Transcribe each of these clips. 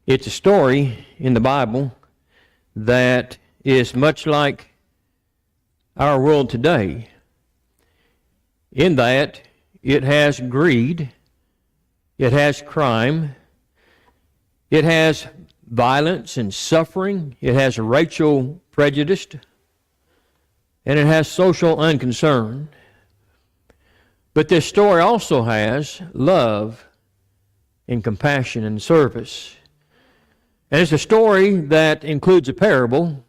It's a story in the Bible that is much like our world today, in that it has greed, it has crime, it has violence and suffering, it has racial prejudice, and it has social unconcern. But this story also has love and compassion and service. And it's a story that includes a parable,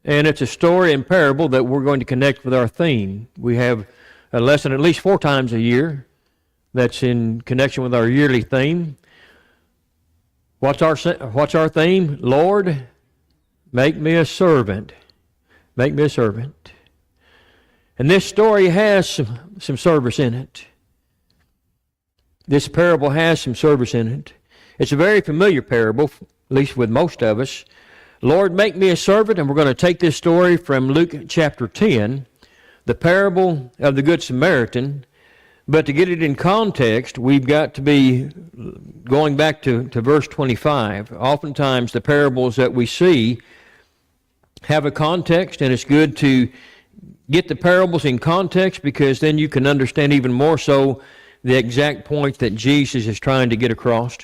and it's a story and parable that we're going to connect with our theme. We have a lesson at least 4 times a year that's in connection with our yearly theme. What's our theme? Lord, make me a servant. Make me a servant. And this story has some service in it. This parable has some service in it. It's a very familiar parable, at least with most of us. Lord, make me a servant, and we're going to take this story from Luke chapter 10, the parable of the Good Samaritan. But to get it in context, we've got to be going back to verse 25. Oftentimes the parables that we see have a context, and it's good to get the parables in context, because then you can understand even more so the exact point that Jesus is trying to get across.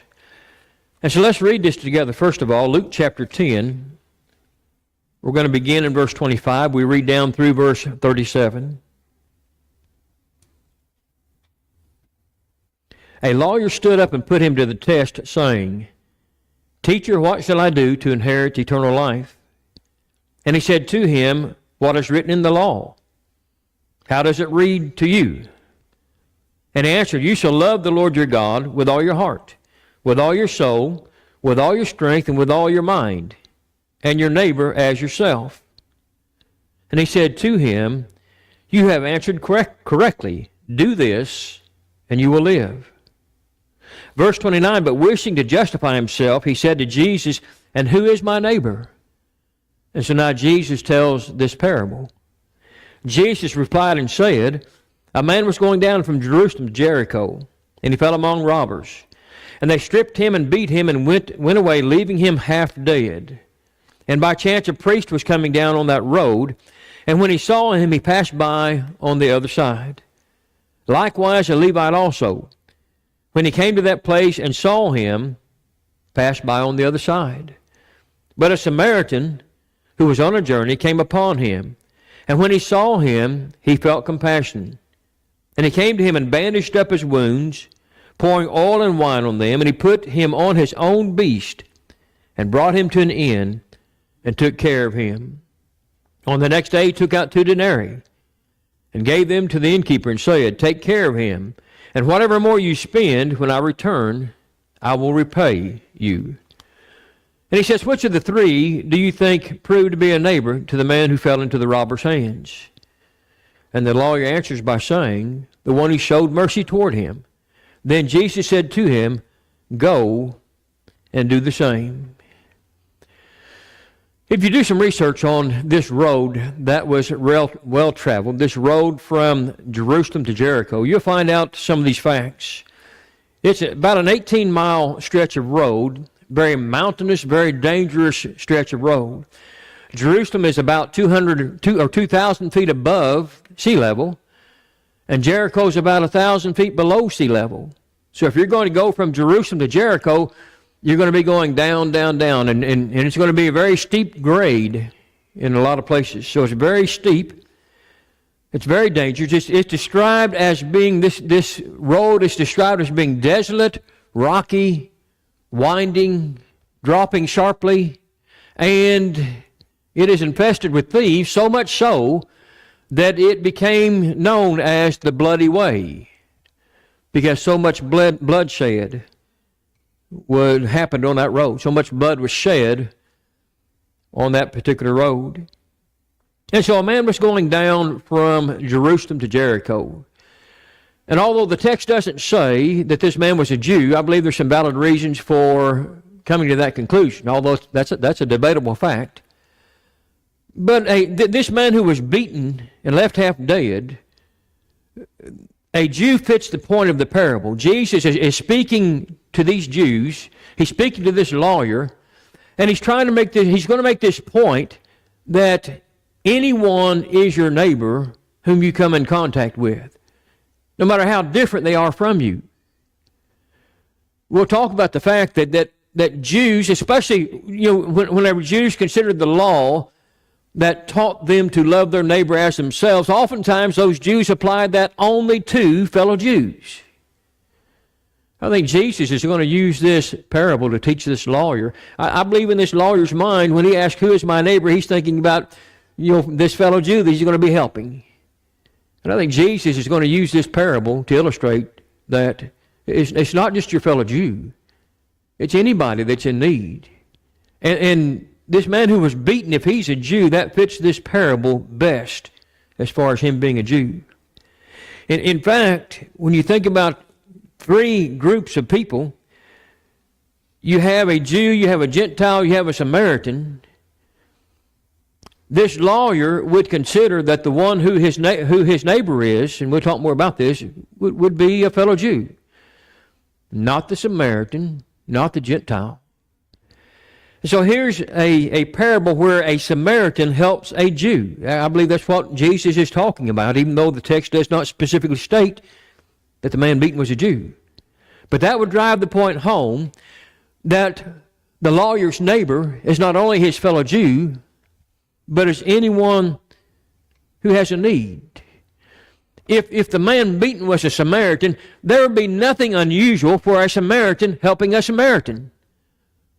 And so let's read this together. First of all, Luke chapter 10. We're going to begin in verse 25. We read down through verse 37. A lawyer stood up and put him to the test, saying, Teacher, what shall I do to inherit eternal life? And he said to him, What is written in the law? How does it read to you? And he answered, You shall love the Lord your God with all your heart, with all your soul, with all your strength, and with all your mind, and your neighbor as yourself. And he said to him, You have answered correctly. Do this, and you will live. Verse 29, But wishing to justify himself, he said to Jesus, And who is my neighbor? And so now Jesus tells this parable. Jesus replied and said, A man was going down from Jerusalem to Jericho, and he fell among robbers. And they stripped him and beat him and went away, leaving him half dead. And by chance a priest was coming down on that road, and when he saw him, he passed by on the other side. Likewise a Levite also, when he came to that place and saw him, passed by on the other side. But a Samaritan who was on a journey came upon him, and when he saw him, he felt compassion. And he came to him and bandaged up his wounds, pouring oil and wine on them, and he put him on his own beast, and brought him to an inn, and took care of him. On the next day he took out 2 denarii, and gave them to the innkeeper, and said, Take care of him, and whatever more you spend, when I return, I will repay you. And he says, Which of the 3 do you think proved to be a neighbor to the man who fell into the robber's hands? And the lawyer answers by saying, The one who showed mercy toward him. Then Jesus said to him, Go and do the same. If you do some research on this road that was well traveled, this road from Jerusalem to Jericho, you'll find out some of these facts. It's about an 18-mile stretch of road, very mountainous, very dangerous stretch of road. Jerusalem is about 2,000 feet above sea level, and Jericho is about 1,000 feet below sea level. So if you're going to go from Jerusalem to Jericho, you're going to be going down, down, down, and it's going to be a very steep grade in a lot of places. So it's very steep. It's very dangerous. It's described as being, this road is described as being desolate, rocky, winding, dropping sharply, and it is infested with thieves, so much so that it became known as the Bloody Way, because so much bloodshed happened on that road. So much blood was shed on that particular road. And so a man was going down from Jerusalem to Jericho. And although the text doesn't say that this man was a Jew, I believe there's some valid reasons for coming to that conclusion, although that's a debatable fact. But this man who was beaten and left half dead, a Jew fits the point of the parable. Jesus is speaking to these Jews. He's speaking to this lawyer, and he's going to make this point that anyone is your neighbor whom you come in contact with, no matter how different they are from you. We'll talk about the fact that Jews, especially whenever Jews considered the law that taught them to love their neighbor as themselves, oftentimes those Jews applied that only to fellow Jews. I think Jesus is going to use this parable to teach this lawyer. I believe in this lawyer's mind, when he asks, who is my neighbor, he's thinking about this fellow Jew that he's going to be helping. And I think Jesus is going to use this parable to illustrate that it's not just your fellow Jew. It's anybody that's in need. And this man who was beaten, if he's a Jew, that fits this parable best as far as him being a Jew. In fact, when you think about three groups of people, you have a Jew, you have a Gentile, you have a Samaritan. This lawyer would consider that the one who his neighbor is, and we'll talk more about this, would be a fellow Jew. Not the Samaritan, not the Gentile. So here's a parable where a Samaritan helps a Jew. I believe that's what Jesus is talking about, even though the text does not specifically state that the man beaten was a Jew. But that would drive the point home that the lawyer's neighbor is not only his fellow Jew, but is anyone who has a need. If the man beaten was a Samaritan, there would be nothing unusual for a Samaritan helping a Samaritan.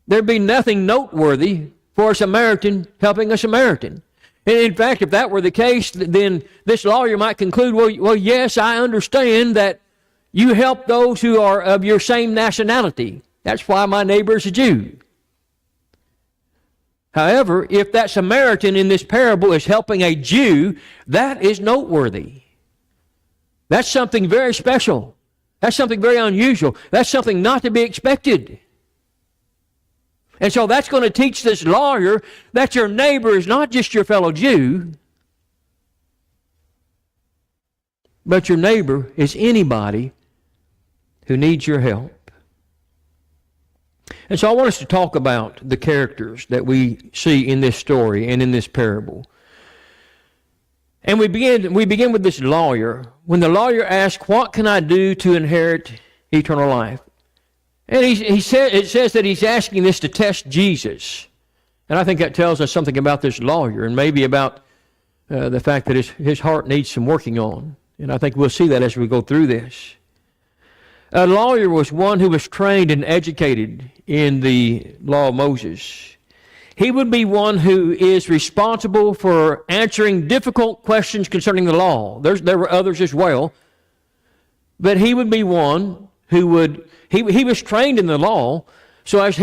There'd be nothing noteworthy for a Samaritan helping a Samaritan. And in fact, if that were the case, then this lawyer might conclude, well, yes, I understand that you help those who are of your same nationality. That's why my neighbor is a Jew. However, if that Samaritan in this parable is helping a Jew, that is noteworthy. That's something very special. That's something very unusual. That's something not to be expected. And so that's going to teach this lawyer that your neighbor is not just your fellow Jew, but your neighbor is anybody who needs your help. And so I want us to talk about the characters that we see in this story and in this parable. And we begin with this lawyer. When the lawyer asks, what can I do to inherit eternal life? And it says that he's asking this to test Jesus. And I think that tells us something about this lawyer and maybe about the fact that his heart needs some working on. And I think we'll see that as we go through this. A lawyer was one who was trained and educated in the law of Moses. He would be one who is responsible for answering difficult questions concerning the law. There were others as well. But he would be one who would... He was trained in the law so that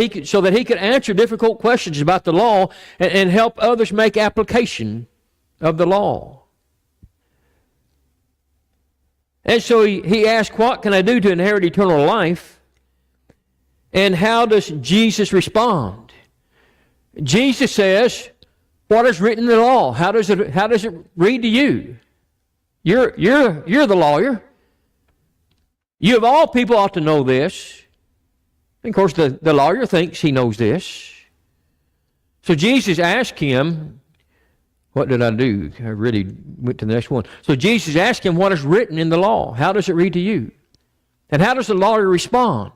he could answer difficult questions about the law and help others make application of the law. And so he asked, what can I do to inherit eternal life? And how does Jesus respond? Jesus says, what is written in the law? How does it read to you? You're the lawyer. You of all people ought to know this. And of course, the lawyer thinks he knows this. So Jesus asked him, what did I do? I really went to the next one. So Jesus asked him what is written in the law. How does it read to you? And how does the lawyer respond?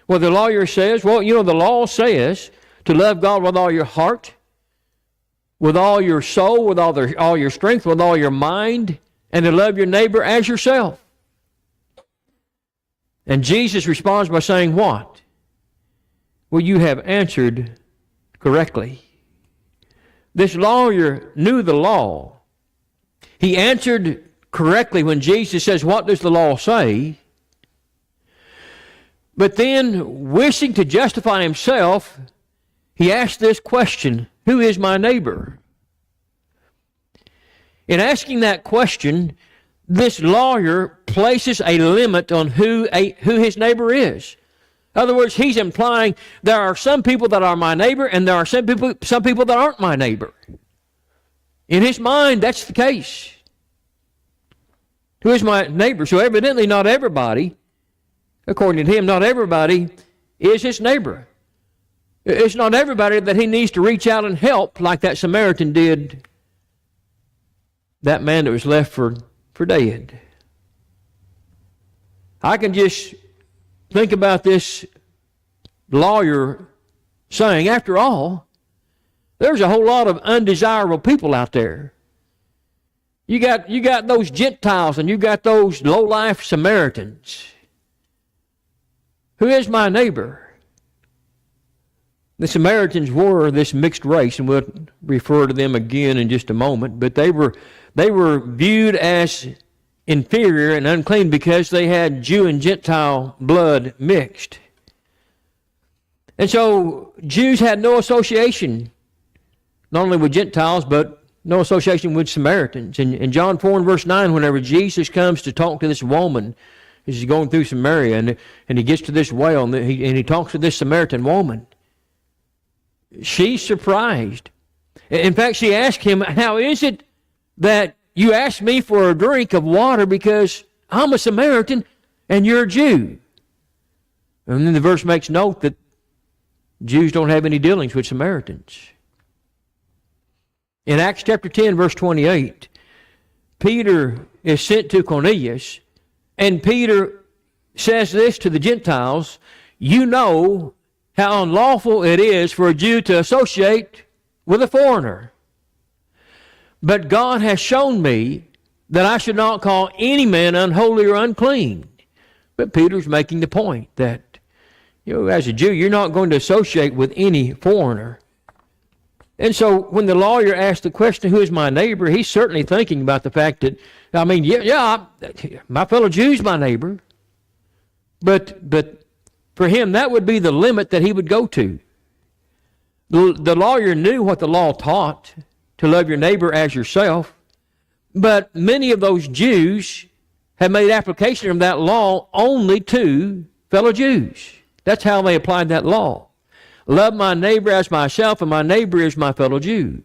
Well, the lawyer says, the law says to love God with all your heart, with all your soul, with all your strength, with all your mind, and to love your neighbor as yourself. And Jesus responds by saying what? Well, you have answered correctly. This lawyer knew the law. He answered correctly when Jesus says, what does the law say? But then, wishing to justify himself, he asked this question, who is my neighbor? In asking that question, this lawyer places a limit on who his neighbor is. In other words, he's implying there are some people that are my neighbor and there are some people that aren't my neighbor. In his mind, that's the case. Who is my neighbor? So evidently not everybody, according to him, not everybody is his neighbor. It's not everybody that he needs to reach out and help like that Samaritan did that man that was left for dead. I can just think about this lawyer saying, after all, there's a whole lot of undesirable people out there. You got those Gentiles and you got those low-life Samaritans. Who is my neighbor? The Samaritans were this mixed race, and we'll refer to them again in just a moment, but they were viewed as inferior and unclean because they had Jew and Gentile blood mixed. And so Jews had no association, not only with Gentiles, but no association with Samaritans. In John 4 and verse 9, whenever Jesus comes to talk to this woman, he's going through Samaria, and he gets to this well, and he talks to this Samaritan woman. She's surprised. In fact, she asked him, how is it that you asked me for a drink of water because I'm a Samaritan and you're a Jew? And then the verse makes note that Jews don't have any dealings with Samaritans. In Acts chapter 10, verse 28, Peter is sent to Cornelius, and Peter says this to the Gentiles, you know how unlawful it is for a Jew to associate with a foreigner. But God has shown me that I should not call any man unholy or unclean. But Peter's making the point that, as a Jew, you're not going to associate with any foreigner. And so when the lawyer asked the question, who is my neighbor, he's certainly thinking about the fact that, my fellow Jew's my neighbor. But for him, that would be the limit that he would go to. The lawyer knew what the law taught, to love your neighbor as yourself. But many of those Jews have made application of that law only to fellow Jews. That's how they applied that law. Love my neighbor as myself, and my neighbor is my fellow Jew.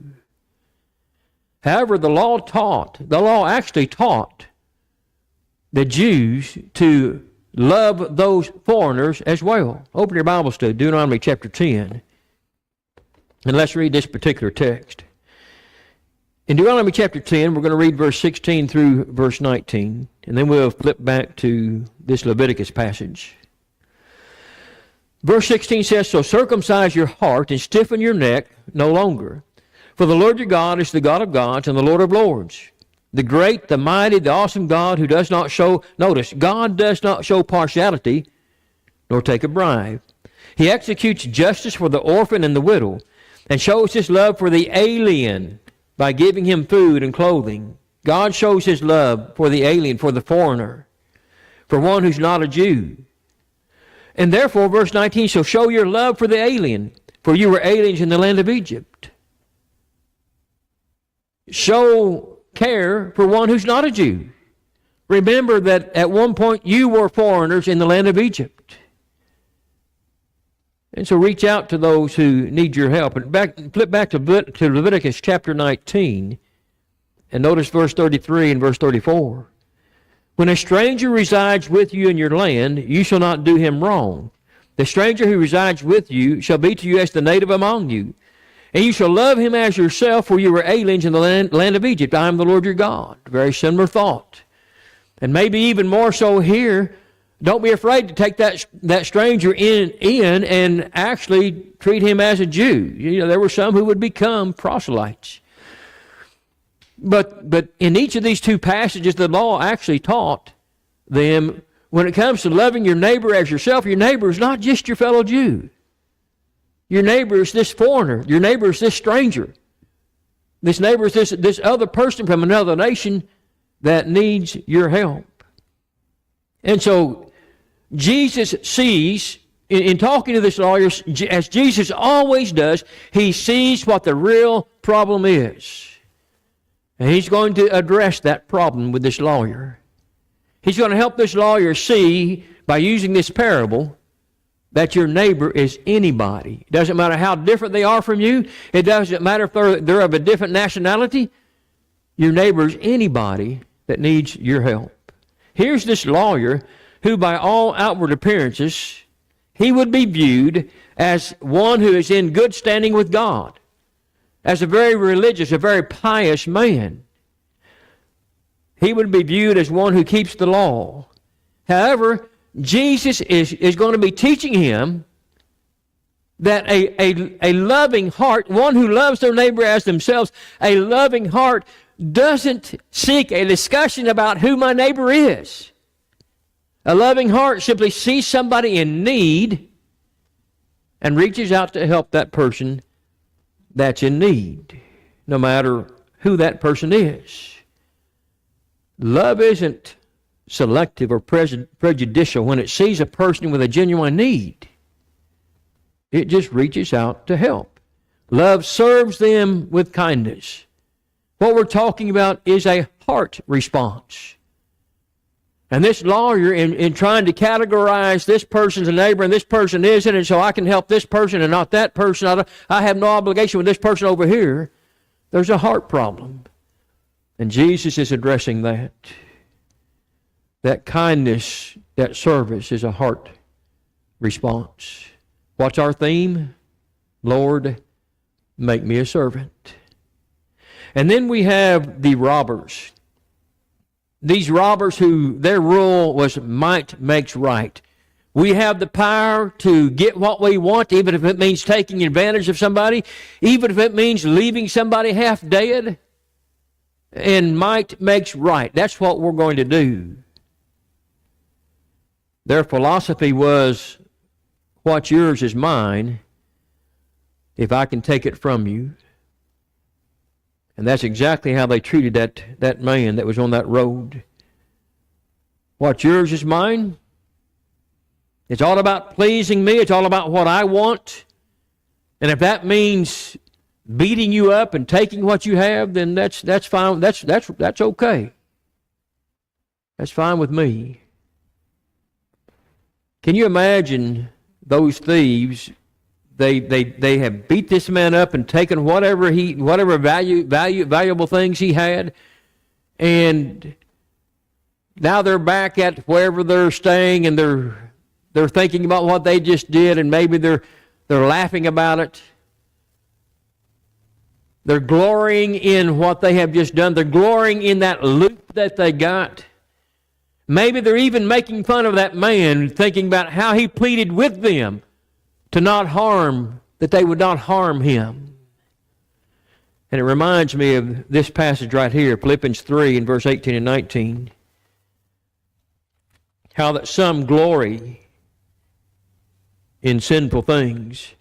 However, the law actually taught the Jews to love those foreigners as well. Open your Bibles to Deuteronomy chapter 10, and let's read this particular text. In Deuteronomy chapter 10, we're going to read verse 16 through verse 19, and then we'll flip back to this Leviticus passage. Verse 16 says, so circumcise your heart and stiffen your neck no longer. For the Lord your God is the God of gods and the Lord of lords. The great, the mighty, the awesome God who does not show, notice, God does not show partiality nor take a bribe. He executes justice for the orphan and the widow and shows his love for the alien by giving him food and clothing. God shows his love for the alien, for the foreigner, for one who's not a Jew. And therefore, verse 19, so show your love for the alien, for you were aliens in the land of Egypt. Show care for one who's not a Jew. Remember that at one point you were foreigners in the land of Egypt. And so reach out to those who need your help. And flip back to Leviticus chapter 19, and notice verse 33 and verse 34. When a stranger resides with you in your land, you shall not do him wrong. The stranger who resides with you shall be to you as the native among you. And you shall love him as yourself, for you were aliens in the land of Egypt. I am the Lord your God. Very similar thought. And maybe even more so here, don't be afraid to take that stranger in and actually treat him as a Jew. There were some who would become proselytes. But in each of these two passages, the law actually taught them, when it comes to loving your neighbor as yourself, your neighbor is not just your fellow Jew. Your neighbor is this foreigner. Your neighbor is this stranger. This neighbor is this other person from another nation that needs your help. And so Jesus sees, in talking to this lawyer, as Jesus always does, he sees what the real problem is. And he's going to address that problem with this lawyer. He's going to help this lawyer see, by using this parable, that your neighbor is anybody. It doesn't matter how different they are from you. It doesn't matter if they're of a different nationality. your neighbor is anybody that needs your help. Here's this lawyer who, by all outward appearances, he would be viewed as one who is in good standing with God, as a very religious, a very pious man. He would be viewed as one who keeps the law. However, Jesus is going to be teaching him that a loving heart, one who loves their neighbor as themselves, a loving heart doesn't seek a discussion about who my neighbor is. A loving heart simply sees somebody in need and reaches out to help that person that's in need, no matter who that person is. Love isn't selective or prejudicial. When it sees a person with a genuine need, it just reaches out to help. Love serves them with kindness. What we're talking about is a heart response. And this lawyer, in trying to categorize this person's a neighbor and this person isn't, and so I can help this person and not that person, I have no obligation with this person over here, there's a heart problem. And Jesus is addressing that. That kindness, that service is a heart response. What's our theme? Lord, make me a servant. And then we have the robbers. These robbers who their rule was might makes right. We have the power to get what we want, even if it means taking advantage of somebody, even if it means leaving somebody half dead. And might makes right. That's what we're going to do. Their philosophy was, what's yours is mine if I can take it from you. And that's exactly how they treated that man that was on that road. What's yours is mine. It's all about pleasing me. It's all about what I want. And if that means beating you up and taking what you have, then that's fine. That's okay. That's fine with me. Can you imagine those thieves? They have beat this man up and taken whatever valuable things he had, and now they're back at wherever they're staying, and they're thinking about what they just did, and maybe they're laughing about it. They're glorying in what they have just done. They're glorying in that loot that they got. Maybe they're even making fun of that man, thinking about how he pleaded with them to not harm, that they would not harm him. And it reminds me of this passage right here, Philippians 3 in verse 18 and 19. How that some glory in sinful things.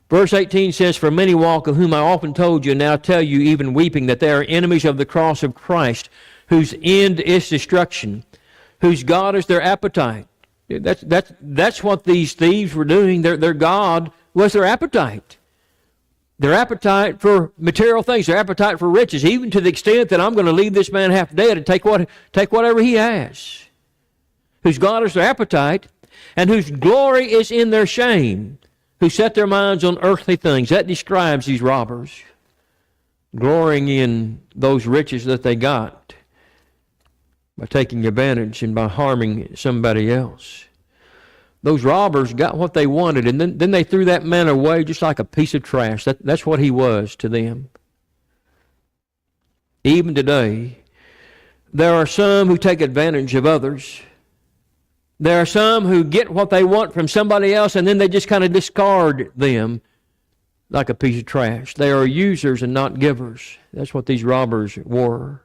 Verse 18 says, for many walk, of whom I often told you, and now tell you, even weeping, that they are enemies of the cross of Christ, whose end is destruction, whose God is their appetite. That's what these thieves were doing. Their God was their appetite. Their appetite for material things, their appetite for riches, even to the extent that I'm going to leave this man half dead and take whatever he has. Whose God is their appetite, and whose glory is in their shame, who set their minds on earthly things. That describes these robbers, glorying in those riches that they got by taking advantage and by harming somebody else. Those robbers got what they wanted, and then they threw that man away just like a piece of trash. That's what he was to them. Even today, there are some who take advantage of others. There are some who get what they want from somebody else, and then they just kind of discard them like a piece of trash. They are users and not givers. That's what these robbers were.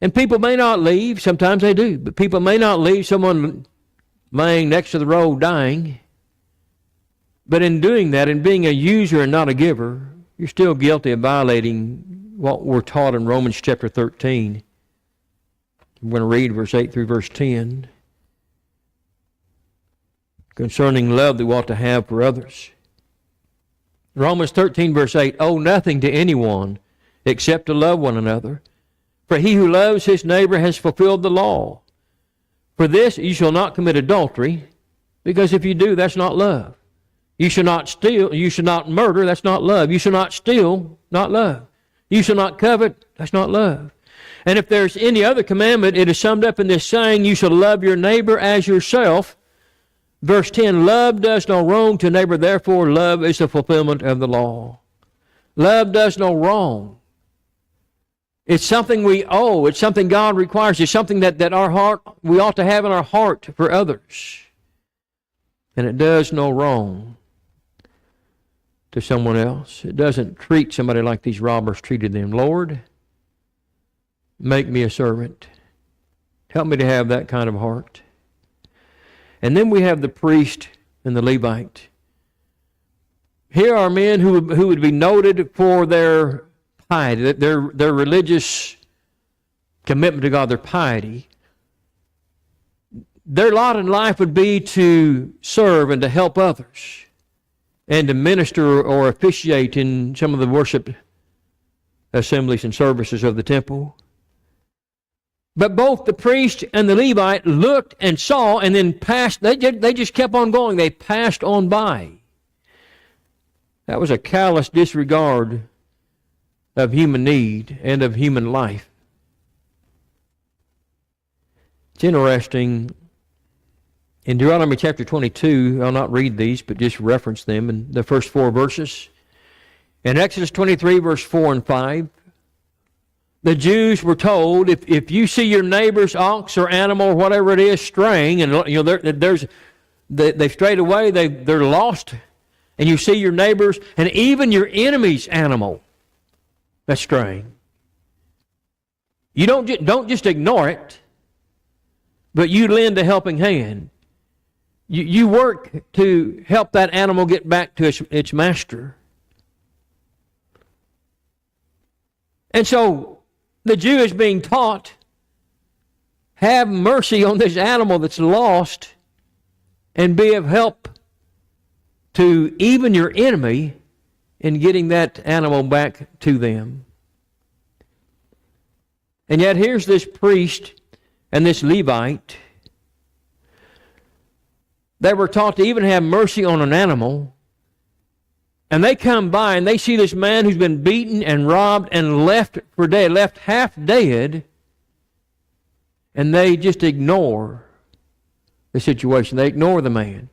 And people may not leave, sometimes they do, but people may not leave someone laying next to the road dying. But in doing that, in being a user and not a giver, you're still guilty of violating what we're taught in Romans chapter 13. We're going to read verse 8 through verse 10. Concerning love that we ought to have for others. Romans 13 verse 8, owe nothing to anyone except to love one another. For he who loves his neighbor has fulfilled the law. For this you shall not commit adultery, because if you do, that's not love. You shall not steal, you shall not murder, that's not love. You shall not steal, not love. You shall not covet. That's not love. And if there's any other commandment, it is summed up in this saying, you shall love your neighbor as yourself. Verse 10, love does no wrong to neighbor, therefore love is the fulfillment of the law. Love does no wrong. It's something we owe. It's something God requires. It's something that our heart, we ought to have in our heart for others. And it does no wrong to someone else. It doesn't treat somebody like these robbers treated them. Lord, make me a servant. Help me to have that kind of heart. And then we have the priest and the Levite. Here are men who would be noted for their piety, their religious commitment to God, their piety. Their lot in life would be to serve and to help others and to minister or officiate in some of the worship assemblies and services of the temple. But both the priest and the Levite looked and saw and then passed. They just kept on going. They passed on by. That was a callous disregard of human need and of human life. It's interesting. In Deuteronomy chapter 22, I'll not read these, but just reference them in the first 4 verses. In Exodus 23, verse 4 and 5, the Jews were told, if you see your neighbor's ox or animal or whatever it is straying, and they've strayed away, they're lost, and you see your neighbor's and even your enemy's animal that's straying, you don't just ignore it, but you lend a helping hand. You work to help that animal get back to its master. And so the Jew is being taught, have mercy on this animal that's lost and be of help to even your enemy in getting that animal back to them. And yet here's this priest and this Levite. They were taught to even have mercy on an animal. And they come by and they see this man who's been beaten and robbed and left for dead, left half dead, and they just ignore the situation. They ignore the man.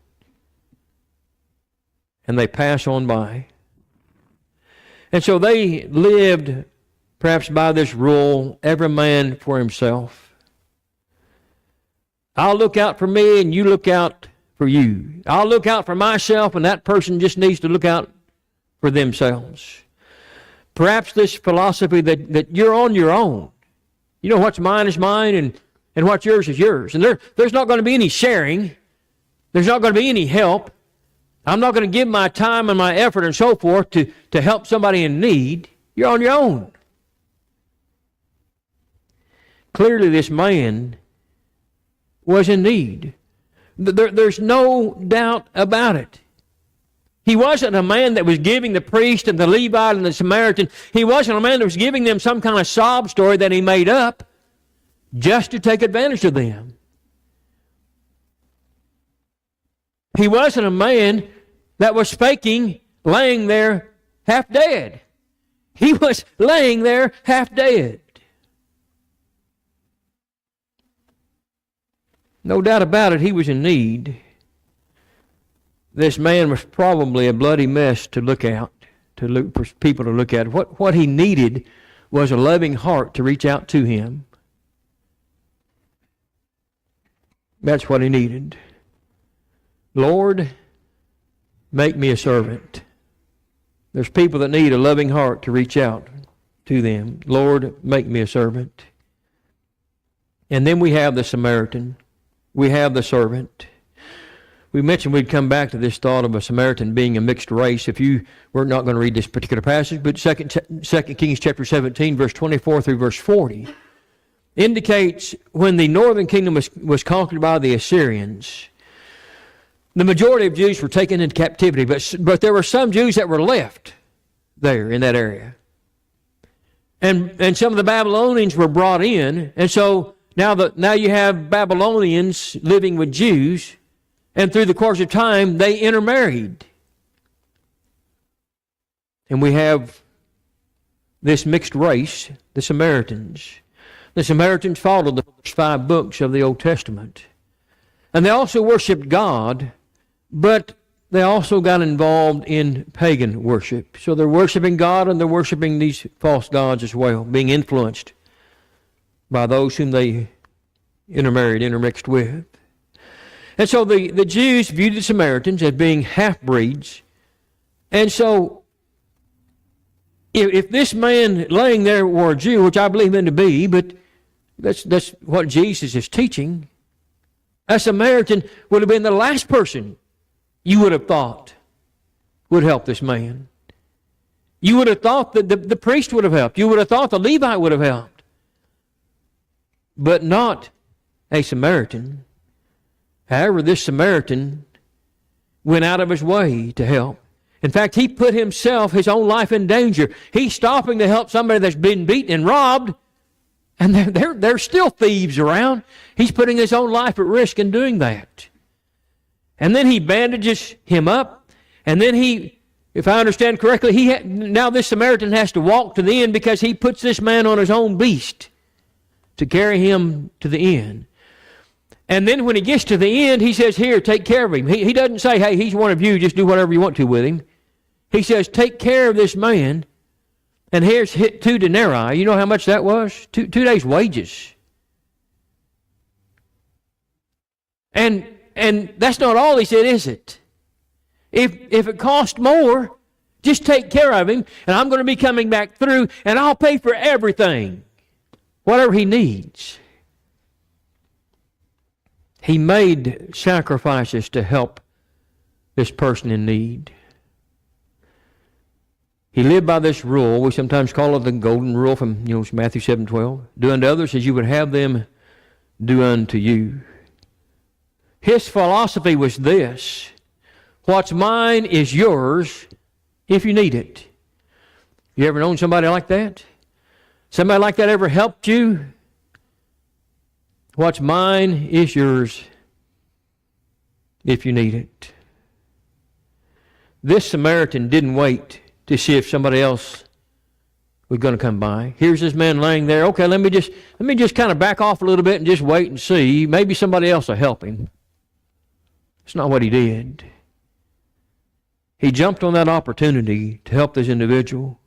And they pass on by. And so they lived perhaps by this rule, every man for himself. I'll look out for me and you look out for you. I'll look out for myself and that person just needs to look out for themselves. Perhaps this philosophy that you're on your own. You know, what's mine is mine and what's yours is yours. And there's not going to be any sharing. There's not going to be any help. I'm not going to give my time and my effort and so forth to help somebody in need. You're on your own. Clearly this man was in need. There's no doubt about it. He wasn't a man that was giving the priest and the Levite and the Samaritan, he wasn't a man that was giving them some kind of sob story that he made up just to take advantage of them. He wasn't a man that was faking laying there half dead. He was laying there half dead. No doubt about it, he was in need. This man was probably a bloody mess to look at, to look for people to look at. What he needed was a loving heart to reach out to him. That's what he needed. Lord, make me a servant. There's people that need a loving heart to reach out to them. Lord, make me a servant. And then we have the Samaritan. We have the servant. We mentioned we'd come back to this thought of a Samaritan being a mixed race. We're not going to read this particular passage, but 2 Kings chapter 17, verse 24 through verse 40, indicates when the northern kingdom was conquered by the Assyrians, the majority of Jews were taken into captivity, but there were some Jews that were left there in that area. And some of the Babylonians were brought in, and so now you have Babylonians living with Jews, and through the course of time, they intermarried. And we have this mixed race, the Samaritans. The Samaritans followed the first 5 books of the Old Testament. And they also worshiped God, but they also got involved in pagan worship. So they're worshiping God and they're worshiping these false gods as well, being influenced by those whom they intermixed with. And so the Jews viewed the Samaritans as being half-breeds. And so if this man laying there were a Jew, which I believe him to be, but that's what Jesus is teaching, a Samaritan would have been the last person you would have thought would help this man. You would have thought that the priest would have helped. You would have thought the Levite would have helped. But not a Samaritan. However, this Samaritan went out of his way to help. In fact, he put himself, his own life in danger. He's stopping to help somebody that's been beaten and robbed, and there's still thieves around. He's putting his own life at risk in doing that. And then he bandages him up, and then he, if I understand correctly, now this Samaritan has to walk to the end because he puts this man on his own beast to carry him to the end. And then when he gets to the end, he says, here, take care of him. He doesn't say, hey, he's one of you, just do whatever you want to with him. He says, take care of this man, and here's 2 denarii. You know how much that was? 2 days' wages. And that's not all he said, is it? If it cost more, just take care of him, and I'm going to be coming back through, and I'll pay for everything, whatever he needs. He made sacrifices to help this person in need. He lived by this rule. We sometimes call it the golden rule from Matthew 7:12. Do unto others as you would have them do unto you. His philosophy was this: what's mine is yours if you need it. You ever known somebody like that? Somebody like that ever helped you? What's mine is yours if you need it. This Samaritan didn't wait to see if somebody else was going to come by. Here's this man laying there. Okay, let me just kind of back off a little bit and just wait and see. Maybe somebody else will help him. It's not what he did. He jumped on that opportunity to help this individual.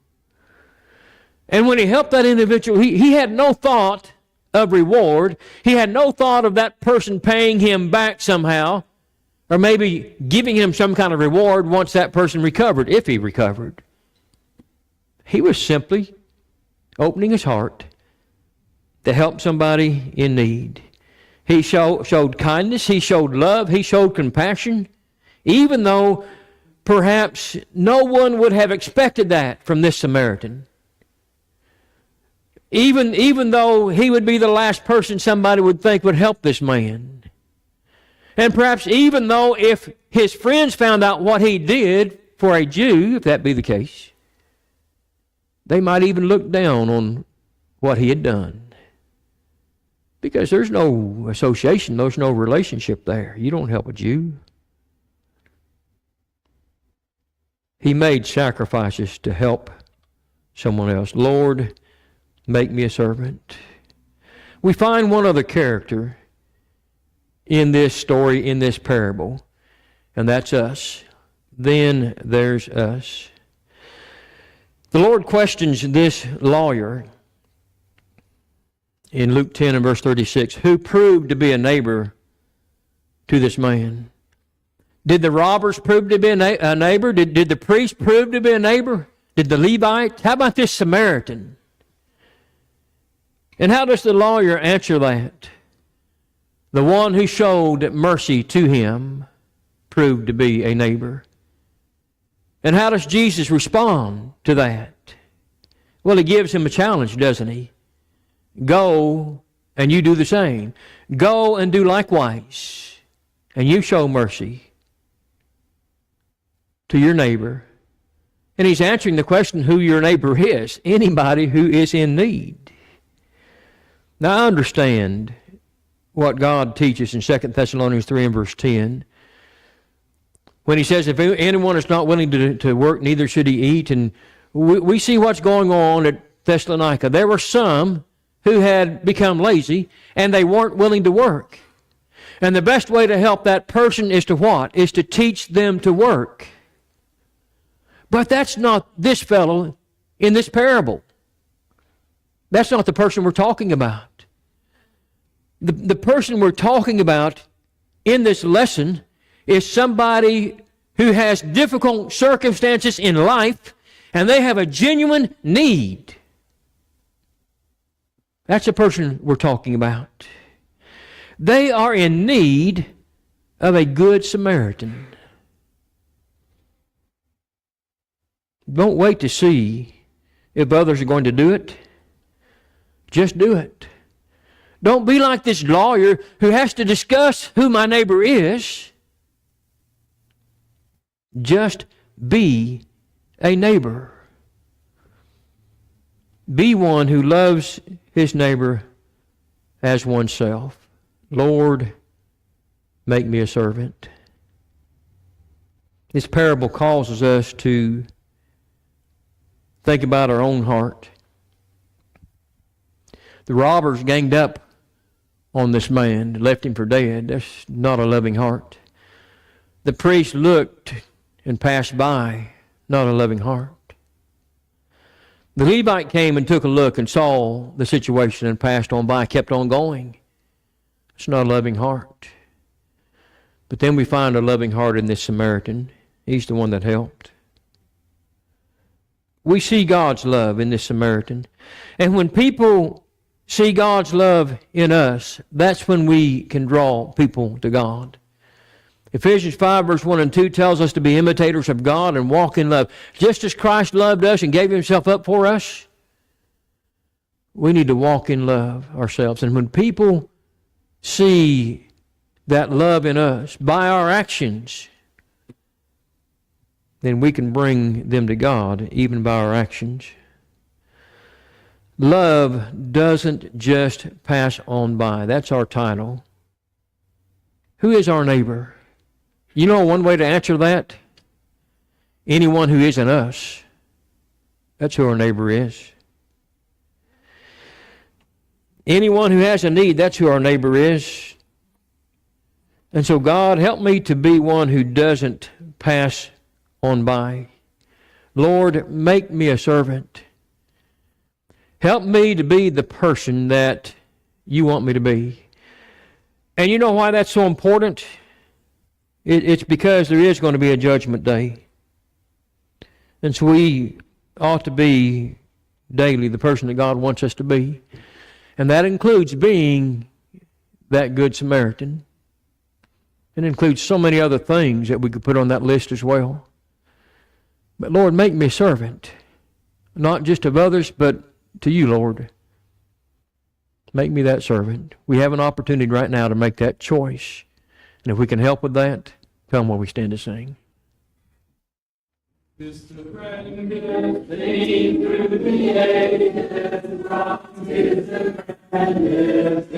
And when he helped that individual, he had no thought of reward. He had no thought of that person paying him back somehow, or maybe giving him some kind of reward once that person recovered, if he recovered. He was simply opening his heart to help somebody in need. He showed kindness, he showed love, he showed compassion, even though perhaps no one would have expected that from this Samaritan. Even though he would be the last person somebody would think would help this man. And perhaps even though if his friends found out what he did for a Jew, if that be the case, they might even look down on what he had done. Because there's no association, there's no relationship there. You don't help a Jew. He made sacrifices to help someone else. Lord, make me a servant. We find one other character in this story, in this parable, and that's us. Then there's us. The Lord questions this lawyer in Luke 10 and verse 36, who proved to be a neighbor to this man. Did the robbers prove to be a neighbor? Did the priest prove to be a neighbor? Did the Levite? How about this Samaritan? And how does the lawyer answer that? The one who showed mercy to him proved to be a neighbor. And how does Jesus respond to that? Well, he gives him a challenge, doesn't he? Go and you do the same. Go and do likewise. And you show mercy to your neighbor. And he's answering the question who your neighbor is. Anybody who is in need. Now I understand what God teaches in 2 Thessalonians 3 and verse 10. When he says, if anyone is not willing to work, neither should he eat. And We see what's going on at Thessalonica. There were some who had become lazy, and they weren't willing to work. And the best way to help that person is to what? Is to teach them to work. But that's not this fellow in this parable. That's not the person we're talking about. The person we're talking about in this lesson is somebody who has difficult circumstances in life, and they have a genuine need. That's the person we're talking about. They are in need of a good Samaritan. Don't wait to see if others are going to do it. Just do it. Don't be like this lawyer who has to discuss who my neighbor is. Just be a neighbor. Be one who loves his neighbor as oneself. Lord, make me a servant. This parable causes us to think about our own heart. The robbers ganged up on this man, left him for dead. That's not a loving heart. The priest looked and passed by, not a loving heart. The Levite came and took a look and saw the situation and passed on by, kept on going. It's not a loving heart. But then we find a loving heart in this Samaritan. He's the one that helped. We see God's love in this Samaritan. And when people see God's love in us, that's when we can draw people to God. Ephesians 5 verse 1 and 2 tells us to be imitators of God and walk in love. Just as Christ loved us and gave himself up for us, we need to walk in love ourselves. And when people see that love in us by our actions, then we can bring them to God even by our actions. Love doesn't just pass on by. That's our title. Who is our neighbor? You know one way to answer that? Anyone who isn't us. That's who our neighbor is. Anyone who has a need, that's who our neighbor is. And so God, help me to be one who doesn't pass on by. Lord, make me a servant. Help me to be the person that you want me to be. And you know why that's so important? It's because there is going to be a judgment day. And so we ought to be daily the person that God wants us to be. And that includes being that good Samaritan. It includes so many other things that we could put on that list as well. But Lord, make me a servant, not just of others, but to you, Lord. Make me that servant. We have an opportunity right now to make that choice. And if we can help with that, come while we stand to sing. It's the grandest thing through the ages, rock is the grandest